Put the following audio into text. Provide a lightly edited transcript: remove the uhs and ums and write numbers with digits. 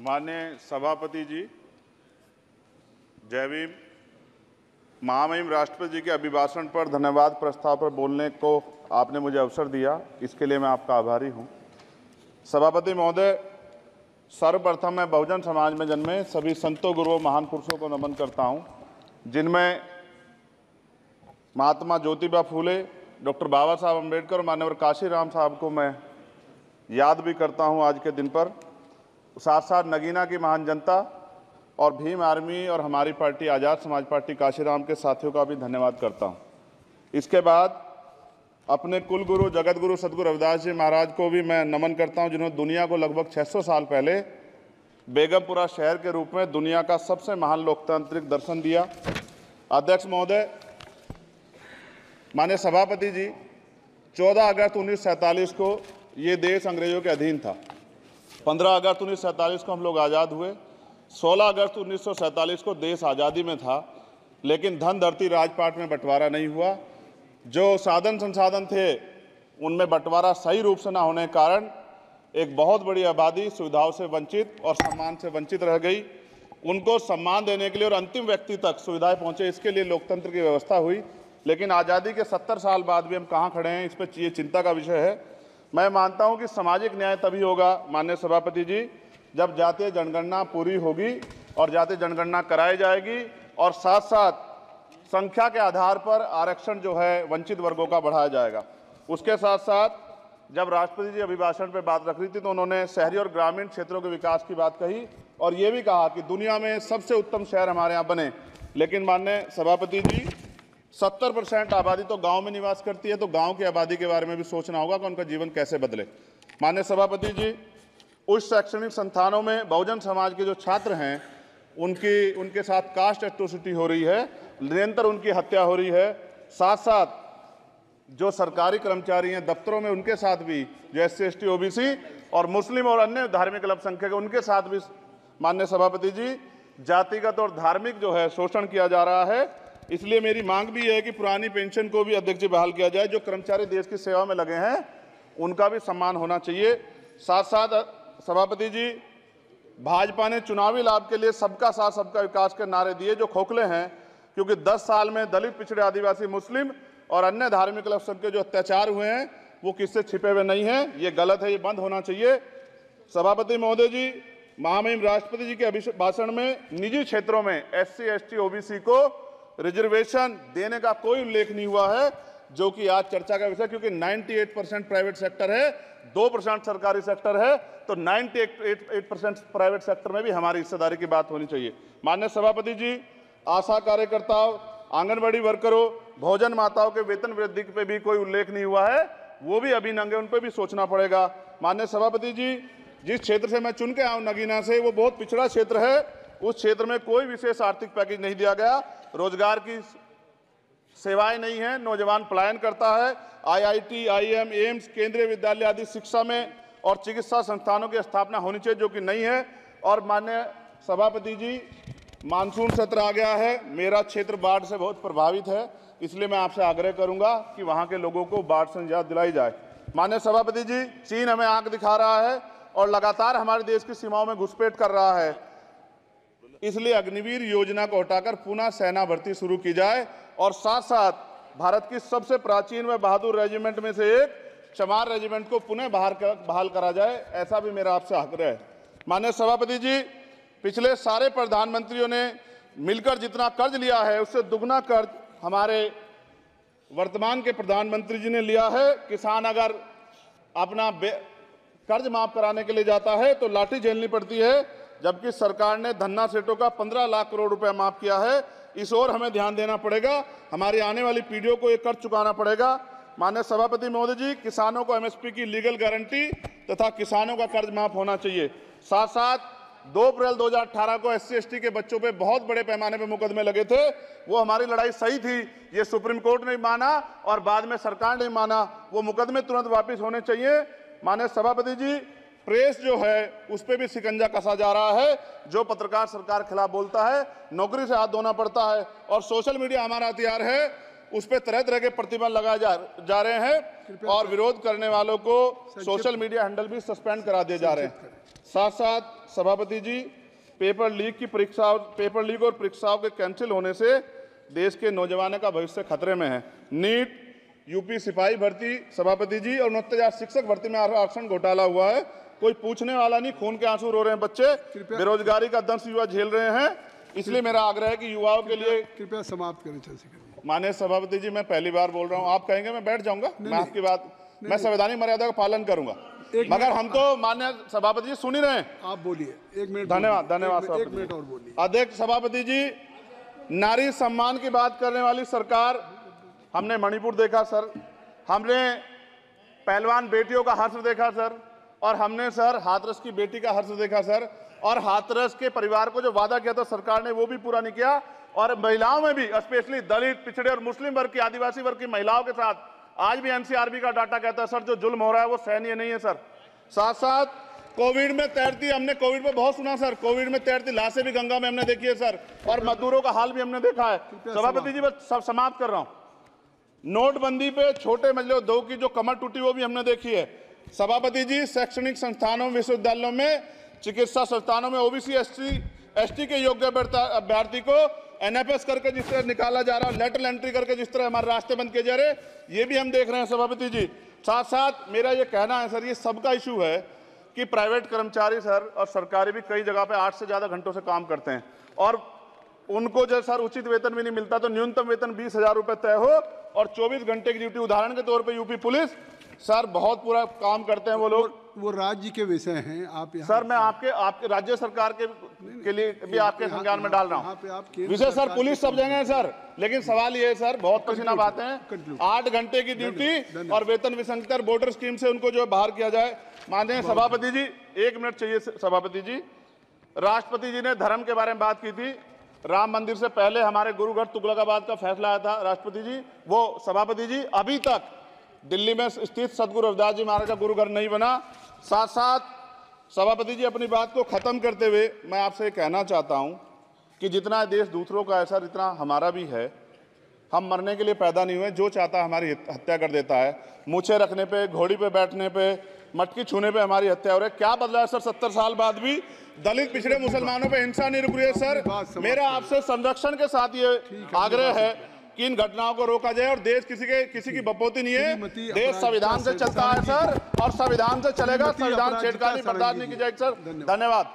माननीय सभापति जी, जय भीम। महामहिम राष्ट्रपति जी के अभिभाषण पर धन्यवाद प्रस्ताव पर बोलने को आपने मुझे अवसर दिया, इसके लिए मैं आपका आभारी हूं। सभापति महोदय, सर्वप्रथम मैं बहुजन समाज में जन्मे सभी संतों, गुरुओं, महान पुरुषों को नमन करता हूं, जिनमें महात्मा ज्योतिबा फूले, डॉक्टर बाबा साहब अम्बेडकर और मान्यवर काशीराम साहब को मैं याद भी करता हूं आज के दिन पर। साथ साथ नगीना की महान जनता और भीम आर्मी और हमारी पार्टी आज़ाद समाज पार्टी काशीराम के साथियों का भी धन्यवाद करता हूं। इसके बाद अपने कुल गुरु जगत गुरु सदगुरु रविदास जी महाराज को भी मैं नमन करता हूं, जिन्होंने दुनिया को लगभग 600 साल पहले बेगमपुरा शहर के रूप में दुनिया का सबसे महान लोकतांत्रिक दर्शन दिया। अध्यक्ष महोदय, माननीय सभापति जी, 14 अगस्त 1947 को ये देश अंग्रेजों के अधीन था। 15 अगस्त 1947 को हम लोग आज़ाद हुए। 16 अगस्त 1947 को देश आज़ादी में था, लेकिन धन धरती राजपाट में बंटवारा नहीं हुआ। जो साधन संसाधन थे उनमें बंटवारा सही रूप से न होने के कारण एक बहुत बड़ी आबादी सुविधाओं से वंचित और सम्मान से वंचित रह गई। उनको सम्मान देने के लिए और अंतिम व्यक्ति तक सुविधाएं पहुंचे, इसके लिए लोकतंत्र की व्यवस्था हुई। लेकिन आज़ादी के 70 साल बाद भी हम कहाँ खड़े हैं, इस पर ये चिंता का विषय है। मैं मानता हूं कि सामाजिक न्याय तभी होगा माननीय सभापति जी, जब जातीय जनगणना पूरी होगी और जातीय जनगणना कराई जाएगी और साथ साथ संख्या के आधार पर आरक्षण जो है वंचित वर्गों का बढ़ाया जाएगा। उसके साथ साथ जब राष्ट्रपति जी अभिभाषण पर बात रख रही थी तो उन्होंने शहरी और ग्रामीण क्षेत्रों के विकास की बात कही और ये भी कहा कि दुनिया में सबसे उत्तम शहर हमारे यहाँ बने। लेकिन माननीय सभापति जी, 70% आबादी तो गांव में निवास करती है, तो गांव की आबादी के बारे में भी सोचना होगा कि उनका जीवन कैसे बदले। माननीय सभापति जी, उच्च शैक्षणिक संस्थानों में बहुजन समाज के जो छात्र हैं उनके साथ कास्ट एट्रोसिटी हो रही है, निरंतर उनकी हत्या हो रही है। साथ साथ जो सरकारी कर्मचारी हैं दफ्तरों में, उनके साथ भी जो SC ST OBC और मुस्लिम और अन्य धार्मिक अल्पसंख्यक, उनके साथ भी माननीय सभापति जी जातिगत और धार्मिक जो है शोषण किया जा रहा है। इसलिए मेरी मांग भी है कि पुरानी पेंशन को भी अध्यक्ष जी बहाल किया जाए। जो कर्मचारी देश की सेवा में लगे हैं उनका भी सम्मान होना चाहिए। साथ साथ सभापति जी, भाजपा ने चुनावी लाभ के लिए सबका साथ सबका विकास के नारे दिए, जो खोखले हैं, क्योंकि 10 साल में दलित, पिछड़े, आदिवासी, मुस्लिम और अन्य धार्मिक अल्पसंख्यक जो अत्याचार हुए हैं वो किससे छिपे हुए नहीं हैं। ये गलत है, ये बंद होना चाहिए। सभापति महोदय जी, महामहिम राष्ट्रपति जी के अभिभाषण में निजी क्षेत्रों में SC ST OBC को रिजर्वेशन देने का कोई उल्लेख नहीं हुआ है, जो कि आज चर्चा का विषय, क्योंकि 98% प्राइवेट सेक्टर है, 2% सरकारी सेक्टर है, तो 98% प्राइवेट सेक्टर में भी हमारी हिस्सेदारी की बात होनी चाहिए। माननीय सभापति जी, आशा कार्यकर्ताओं, आंगनबाड़ी वर्करों, भोजन माताओं के वेतन वृद्धि पे भी कोई उल्लेख नहीं हुआ है, वो भी अभी नंगे, उन पर भी सोचना पड़ेगा। माननीय सभापति जी, जिस क्षेत्र से मैं चुन के आऊँ नगीना से, वो बहुत पिछड़ा क्षेत्र है। उस क्षेत्र में कोई विशेष आर्थिक पैकेज नहीं दिया गया, रोजगार की सेवाएं नहीं है, नौजवान पलायन करता है। IIT, IIM, एम्स, केंद्रीय विद्यालय आदि शिक्षा में और चिकित्सा संस्थानों की स्थापना होनी चाहिए, जो कि नहीं है। और माननीय सभापति जी, मानसून सत्र आ गया है, मेरा क्षेत्र बाढ़ से बहुत प्रभावित है, इसलिए मैं आपसे आग्रह करूंगा कि वहां के लोगों को बाढ़ से निजात दिलाई जाए। माननीय सभापति जी, चीन हमें आंख दिखा रहा है और लगातार हमारे देश की सीमाओं में घुसपैठ कर रहा है, इसलिए अग्निवीर योजना को हटाकर पुनः सेना भर्ती शुरू की जाए और साथ साथ भारत की सबसे प्राचीन व बहादुर रेजिमेंट में से एक चमार रेजिमेंट को पुनः बहाल करा जाए, ऐसा भी मेरा आपसे आग्रह है। माननीय सभापति जी, पिछले सारे प्रधानमंत्रियों ने मिलकर जितना कर्ज लिया है उससे दुगना कर्ज हमारे वर्तमान के प्रधानमंत्री जी ने लिया है। किसान अगर अपना कर्ज माफ कराने के लिए जाता है तो लाठी झेलनी पड़ती है, जबकि सरकार ने धन्ना सेठों का 15 लाख करोड़ रुपए माफ किया है। इस ओर हमें ध्यान देना पड़ेगा, हमारी आने वाली पीढ़ियों को ये कर्ज चुकाना पड़ेगा। माननीय सभापति महोदय जी, किसानों को MSP की लीगल गारंटी तथा किसानों का कर्ज माफ होना चाहिए। साथ साथ 2 अप्रैल 2018 को SC ST के बच्चों पे बहुत बड़े पैमाने पे मुकदमे लगे थे, वो हमारी लड़ाई सही थी, ये सुप्रीम कोर्ट ने माना और बाद में सरकार ने माना, वो मुकदमे तुरंत वापिस होने चाहिए। माननीय सभापति जी, प्रेस जो है उस पर भी शिकंजा कसा जा रहा है, जो पत्रकार सरकार खिलाफ बोलता है नौकरी से हाथ धोना पड़ता है। और सोशल मीडिया हमारा हथियार है, उस पर तरह तरह के प्रतिबंध लगाए जा रहे हैं और विरोध करने वालों को सोशल मीडिया हैंडल भी सस्पेंड करा दिए जा रहे हैं। साथ साथ सभापति जी, पेपर लीक और परीक्षाओं के कैंसिल होने से देश के नौजवानों का भविष्य खतरे में है। नीट, यूपी सिपाही भर्ती सभापति जी और 69,000 शिक्षक भर्ती में आरक्षण घोटाला हुआ है, कोई पूछने वाला नहीं, खून के आंसू रो रहे हैं बच्चे, बेरोजगारी का दंश युवा झेल रहे हैं। इसलिए मेरा आग्रह है कि युवाओं के लिए कृपया समाप्त करें चंद्रशेखर। माननीय सभापति जी, मैं पहली बार बोल रहा हूं, आप कहेंगे मैं बैठ जाऊंगा, मैं आपकी बात, मैं संवैधानिक मर्यादा का पालन करूंगा, मगर हम तो माननीय सभापति जी सुन ही रहे हैं। आप बोलिए, 1 मिनट। धन्यवाद, धन्यवाद। 1 मिनट और बोलिए। अध्यक्ष सभापति जी, नारी सम्मान की बात करने वाली सरकार, हमने मणिपुर देखा सर, हमने पहलवान बेटियों का हर्ष देखा सर, और हमने सर हाथरस की बेटी का हर्ष देखा सर, और हाथरस के परिवार को जो वादा किया था सरकार ने वो भी पूरा नहीं किया। और महिलाओं में भी, स्पेशली दलित, पिछड़े और मुस्लिम वर्ग की, आदिवासी वर्ग की महिलाओं के साथ आज भी एनसीआरबी का डाटा कहता है सर जो जुल्म हो रहा है वो सहनीय नहीं है सर। साथ साथ कोविड में तैरती, हमने कोविड में बहुत सुना सर, कोविड में तैरती लाशें भी गंगा में हमने देखी है सर, और मजदूरों का हाल भी हमने देखा है। सभापति जी, बस सब समाप्त कर रहा हूं। नोटबंदी पे छोटे मजले उद्योग की जो कमर टूटी वो भी हमने देखी है। सभापति जी, शैक्षणिक संस्थानों, विश्वविद्यालयों में, चिकित्सा संस्थानों में ओबीसी एसटी के योग्य अभ्यर्थी को एनएफएस करके जिस तरह निकाला जा रहा है, लेटरल एंट्री करके जिस तरह हमारे रास्ते बंद किए जा रहे, ये भी हम देख रहे हैं सभापति जी। साथ साथ मेरा ये कहना है सर, ये सबका इशू है कि प्राइवेट कर्मचारी सर और सरकारी भी कई जगह पे 8 से ज्यादा घंटों से काम करते हैं और उनको जो सर उचित वेतन भी नहीं मिलता, तो न्यूनतम वेतन 20,000 रुपए तय हो और 24 घंटे की ड्यूटी। उदाहरण के तौर पे यूपी पुलिस सर बहुत पूरा काम करते हैं वो लोग, वो राज्य के विषय हैं। आप सर मैं आपके राज्य सरकार के लिए भी आपके संज्ञान में डाल रहा हूँ विषय सर, पुलिस सब जगह है सर, लेकिन सवाल ये है सर, बहुत पसीना बातें हैं, 8 घंटे की ड्यूटी और वेतन विसंगति, वोटर स्कीम से उनको जो बाहर किया जाए। माननीय सभापति जी, 1 मिनट चाहिए सभापति जी। राष्ट्रपति जी ने धर्म के बारे में बात की थी, राम मंदिर से पहले हमारे गुरुघर तुगलकाबाद का फैसला आया था राष्ट्रपति जी, वो सभापति जी अभी तक दिल्ली में स्थित सदगुरु रविदास जी महाराज का गुरुघर नहीं बना। साथ साथ सभापति जी, अपनी बात को खत्म करते हुए मैं आपसे कहना चाहता हूं कि जितना देश दूसरों का है सर, इतना हमारा भी है। हम मरने के लिए पैदा नहीं हुए, जो चाहता है हमारी हत्या कर देता है। मूछें रखने पे, घोड़ी पे बैठने पे, मटकी छूने पे हमारी हत्या हो रही है। क्या बदला है सर 70 साल बाद भी? दलित, पिछड़े, मुसलमानों पे हिंसा नहीं रुक रही है सर। मेरा आपसे संरक्षण के साथ ये आग्रह है कि इन घटनाओं को रोका जाए और देश किसी की बपोती नहीं है, देश संविधान से चलता है सर और संविधान से चलेगा। संविधान छेड़खानी बर्दाश्त नहीं की जाएगी सर। धन्यवाद।